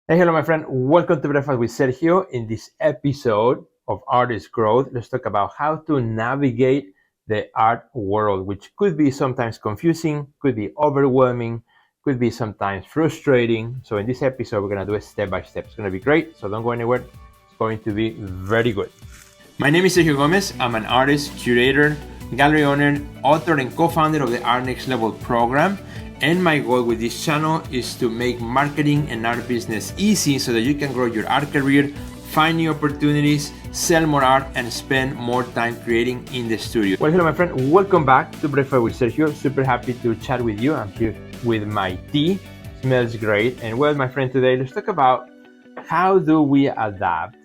Hey, hello, my friend. Welcome to Breakfast with Sergio. In this episode of Artist Growth, let's talk about how to navigate the art world, which could be sometimes confusing, could be overwhelming, could be sometimes frustrating. So, in this episode, we're going to do it step by step. It's going to be great. So, don't go anywhere. It's going to be very good. My name is Sergio Gomez. I'm an artist, curator, gallery owner, author, and co founder of the Art NXT Level program. And my goal with this channel is to make marketing and art business easy so that you can grow your art career, find new opportunities, sell more art, and spend more time creating in the studio. Well, hello, my friend. Welcome back to Breakfast with Sergio. Super happy to chat with you. I'm here with my tea. Smells great. And well, my friend, today let's talk about how do we adapt,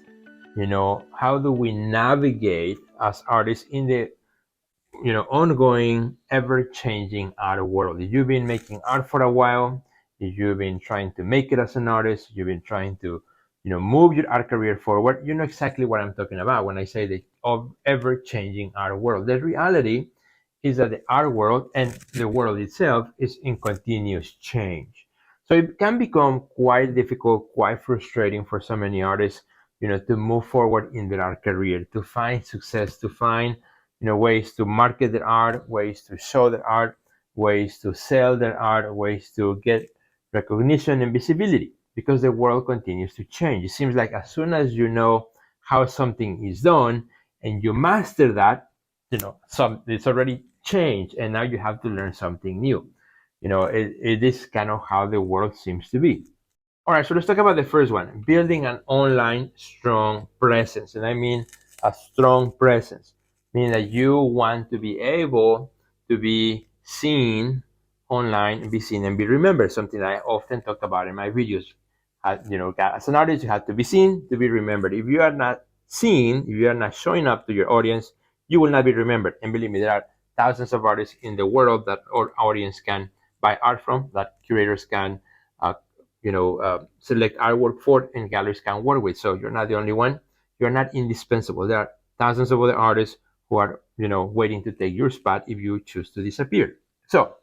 how do we navigate as artists in the ongoing, ever-changing art world. If you've been making art for a while, if you've been trying to make it as an artist, you've been trying to, move your art career forward, you know exactly what I'm talking about when I say the ever-changing art world. The reality is that the art world and the world itself is in continuous change. So it can become quite difficult, quite frustrating for so many artists, to move forward in their art career, to find success, to find ways to market their art, ways to show their art, ways to sell their art, ways to get recognition and visibility, because the world continues to change. It seems like as soon as you know how something is done and you master that, it's already changed, and now you have to learn something new. It is kind of how the world seems to be. All right, so let's talk about the first one, building an online strong presence. And I mean a strong presence, meaning that you want to be able to be seen online and be seen and be remembered, something that I often talk about in my videos. As an artist, you have to be seen to be remembered. If you are not seen, if you are not showing up to your audience, you will not be remembered. And believe me, there are thousands of artists in the world that our audience can buy art from, that curators can select artwork for, and galleries can work with. So you're not the only one. You're not indispensable. There are thousands of other artists who are, waiting to take your spot if you choose to disappear. So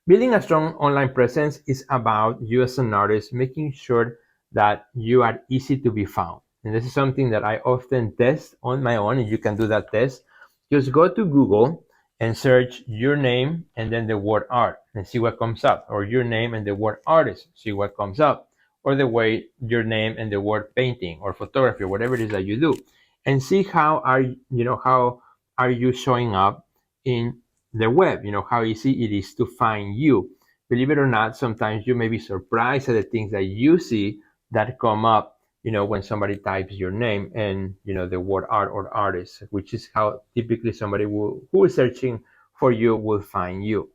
building a strong online presence is about you as an artist making sure that you are easy to be found. And this is something that I often test on my own, and you can do that test. Just go to Google and search your name and then the word art and see what comes up, or your name and the word artist, see what comes up, or the way your name and the word painting or photography or whatever it is that you do, and see how are you showing up in the web, how easy it is to find you. Believe it or not, sometimes you may be surprised at the things that you see that come up, when somebody types your name and, the word art or artist, which is how typically somebody who is searching for you will find you.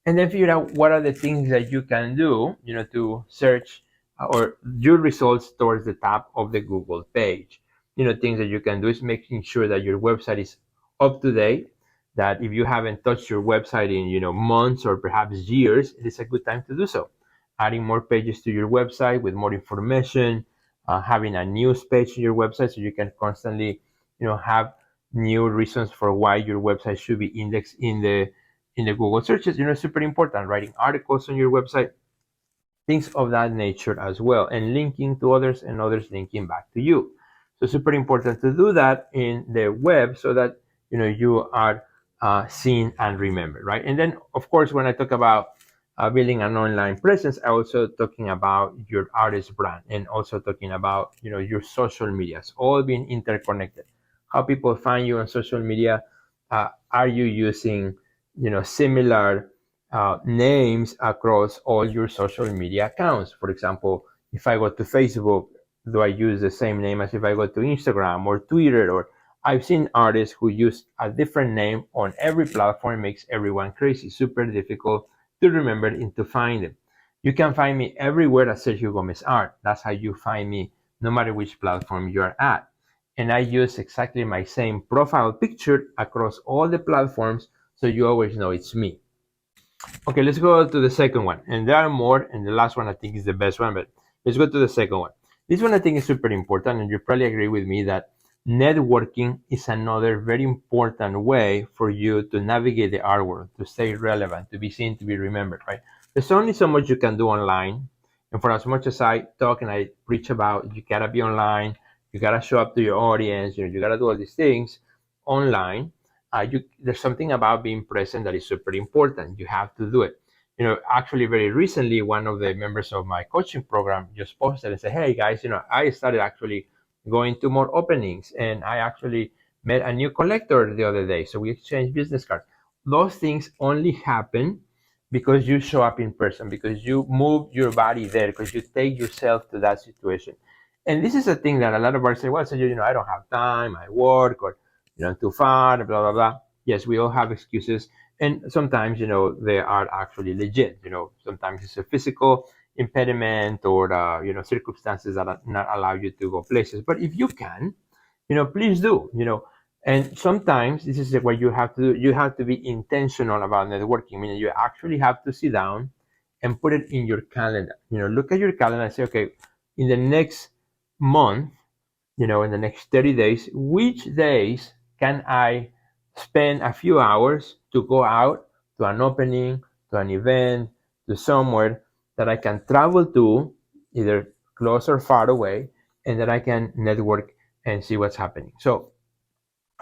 And then figure out what are the things that you can do, to search or your results towards the top of the Google page. Things that you can do is making sure that your website is up to date, that if you haven't touched your website in months or perhaps years, it is a good time to do so. Adding more pages to your website with more information, having a news page to your website so you can constantly have new reasons for why your website should be indexed in the Google searches. Super important. Writing articles on your website, things of that nature as well, and linking to others and others linking back to you. So super important to do that in the web so that you are seen and remembered, right? And then of course, when I talk about building an online presence, I also talking about your artist brand, and also talking about your social medias, all being interconnected. How people find you on social media. Are you using similar names across all your social media accounts? For example, if I go to Facebook, do I use the same name as if I go to Instagram or Twitter? Or I've seen artists who use a different name on every platform. It makes everyone crazy, super difficult to remember and to find them. You can find me everywhere at Sergio Gomez Art. That's how you find me, no matter which platform you're at. And I use exactly my same profile picture across all the platforms, so you always know it's me. Okay, let's go to the second one. And there are more, and the last one I think is the best one, but let's go to the second one. This one I think is super important, and you probably agree with me that networking is another very important way for you to navigate the art world, to stay relevant, to be seen, to be remembered, right? There's only so much you can do online, And for as much as I talk and I preach about you gotta be online, you gotta show up to your audience, you gotta do all these things online. There's something about being present that is super important. You have to do it. Actually, very recently, one of the members of my coaching program just posted and said, "Hey guys, I started actually going to more openings, and I actually met a new collector the other day. So we exchanged business cards." Those things only happen because you show up in person, because you move your body there, because you take yourself to that situation. And this is a thing that a lot of us say, well, so I don't have time, I work, or I'm too far, blah, blah, blah. Yes, we all have excuses. And sometimes, they are actually legit. Sometimes it's a physical impediment or, circumstances that are not allow you to go places. But if you can, please do, and sometimes this is what you have to do. You have to be intentional about networking, meaning you actually have to sit down and put it in your calendar. Look at your calendar and say, okay, in the next month, in the next 30 days, which days can I spend a few hours to go out to an opening, to an event, to somewhere that I can travel to, either close or far away, and that I can network and see what's happening. So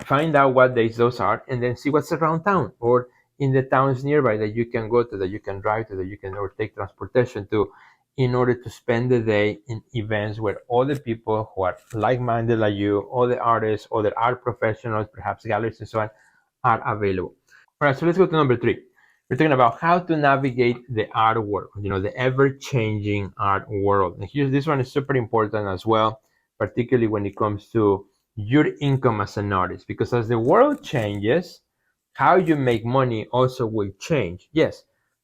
find out what days those are, and then see what's around town or in the towns nearby that you can go to, that you can drive to, that you can or take transportation to, in order to spend the day in events where all the people who are like-minded like you, all the artists, all the art professionals, perhaps galleries and so on, are available. All right, so let's go to number three. We're talking about how to navigate the art world, the ever-changing art world. And here, this one is super important as well, particularly when it comes to your income as an artist, because as the world changes, how you make money also will change. Yes,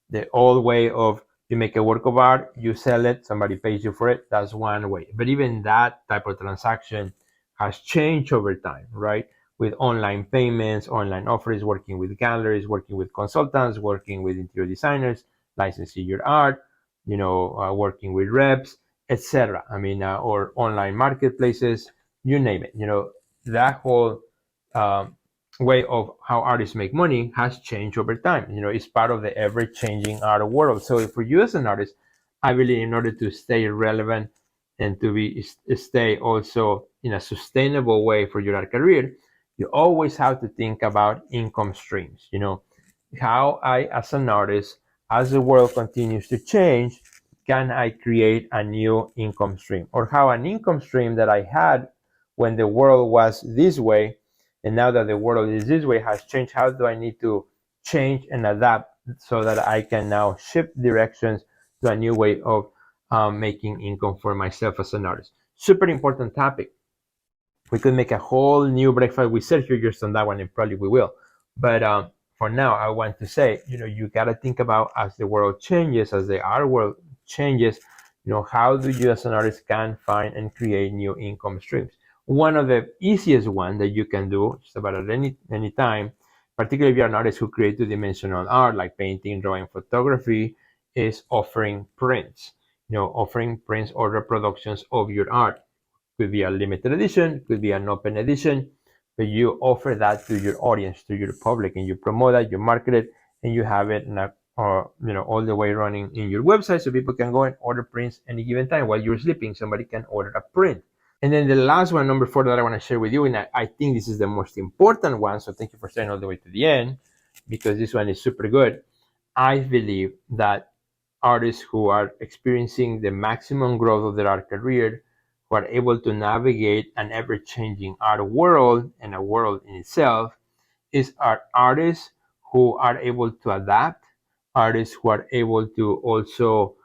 the old way of you make a work of art, you sell it, somebody pays you for it, that's one way. But even that type of transaction has changed over time, right? With online payments, online offers, working with galleries, working with consultants, working with interior designers, licensing your art, working with reps, etc. I mean, or online marketplaces, you name it. That whole um, way of how artists make money has changed over time. It's part of the ever-changing art world. So for you as an artist, I believe in order to stay relevant and to stay also in a sustainable way for your art career, you always have to think about income streams. How I, as an artist, as the world continues to change, can I create a new income stream? Or how an income stream that I had when the world was this way, and now that the world is this way, has changed, how do I need to change and adapt so that I can now shift directions to a new way of making income for myself as an artist? Super important topic. We could make a whole new breakfast with Sergio just on that one, and probably we will. But for now, I want to say, you got to think about, as the world changes, as the art world changes, how do you as an artist can find and create new income streams? One of the easiest one that you can do just about at any time, particularly if you're an artist who create two-dimensional art like painting, drawing, photography, is offering prints. Offering prints or reproductions of your art. Could be a limited edition, could be an open edition, but you offer that to your audience, to your public, and you promote that, you market it, and you have it all the way running in your website, so people can go and order prints any given time while you're sleeping. Somebody can order a print. And then the last one, number four, that I want to share with you, and I think this is the most important one, so thank you for staying all the way to the end, because this one is super good. I believe that artists who are experiencing the maximum growth of their art career, who are able to navigate an ever-changing art world and a world in itself, is our artists who are able to adapt, artists who are able to also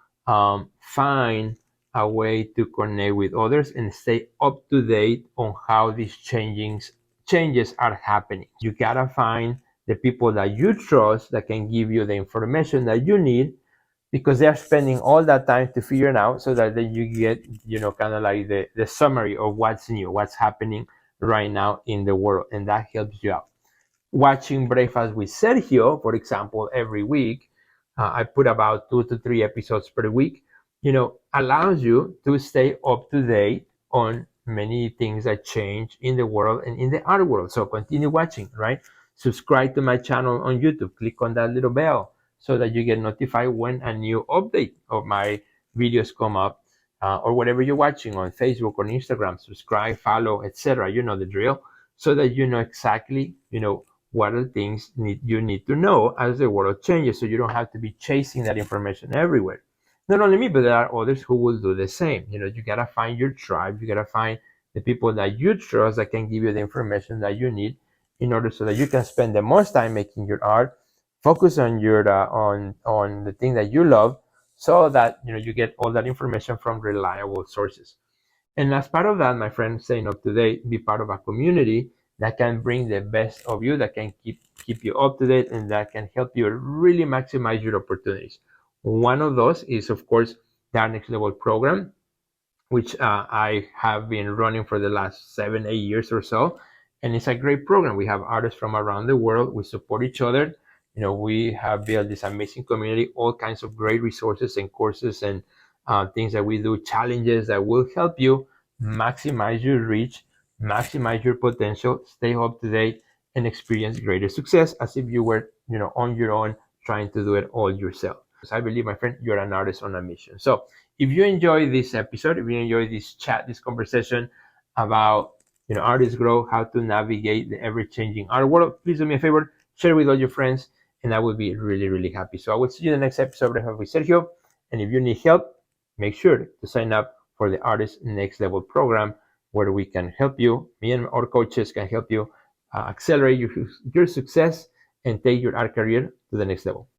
find a way to connect with others and stay up to date on how these changes are happening. You gotta find the people that you trust that can give you the information that you need, because they're spending all that time to figure it out, so that then you get, kind of like the summary of what's new, what's happening right now in the world, and that helps you out. Watching Breakfast with Sergio, for example, every week, I put about 2 to 3 episodes per week, allows you to stay up to date on many things that change in the world and in the art world. So continue watching, right? Subscribe to my channel on YouTube. Click on that little bell so that you get notified when a new update of my videos come up, or whatever you're watching on Facebook or Instagram, subscribe, follow, etc. You know the drill, so that you know exactly, what are the things you need to know as the world changes, so you don't have to be chasing that information everywhere. Not only me, but there are others who will do the same. You gotta find your tribe. You gotta find the people that you trust that can give you the information that you need in order so that you can spend the most time making your art, focus on your on the thing that you love, so that you get all that information from reliable sources. And as part of that, my friend, staying up to date, be part of a community that can bring the best of you, that can keep you up to date, and that can help you really maximize your opportunities. One of those is, of course, the Art Next Level program, which I have been running for the last 7, 8 years or so. And it's a great program. We have artists from around the world. We support each other. We have built this amazing community, all kinds of great resources and courses and things that we do, challenges that will help you maximize your reach, maximize your potential, stay up to date, and experience greater success as if you were, on your own trying to do it all yourself. Because I believe, my friend, you're an artist on a mission. So if you enjoy this episode, if you enjoy this chat, this conversation about artists grow, how to navigate the ever-changing art world, please do me a favor, share with all your friends, and I will be really, really happy. So I will see you in the next episode with Sergio. And if you need help, make sure to sign up for the Artist Next Level program, where we can help you. Me and our coaches can help you accelerate your success and take your art career to the next level.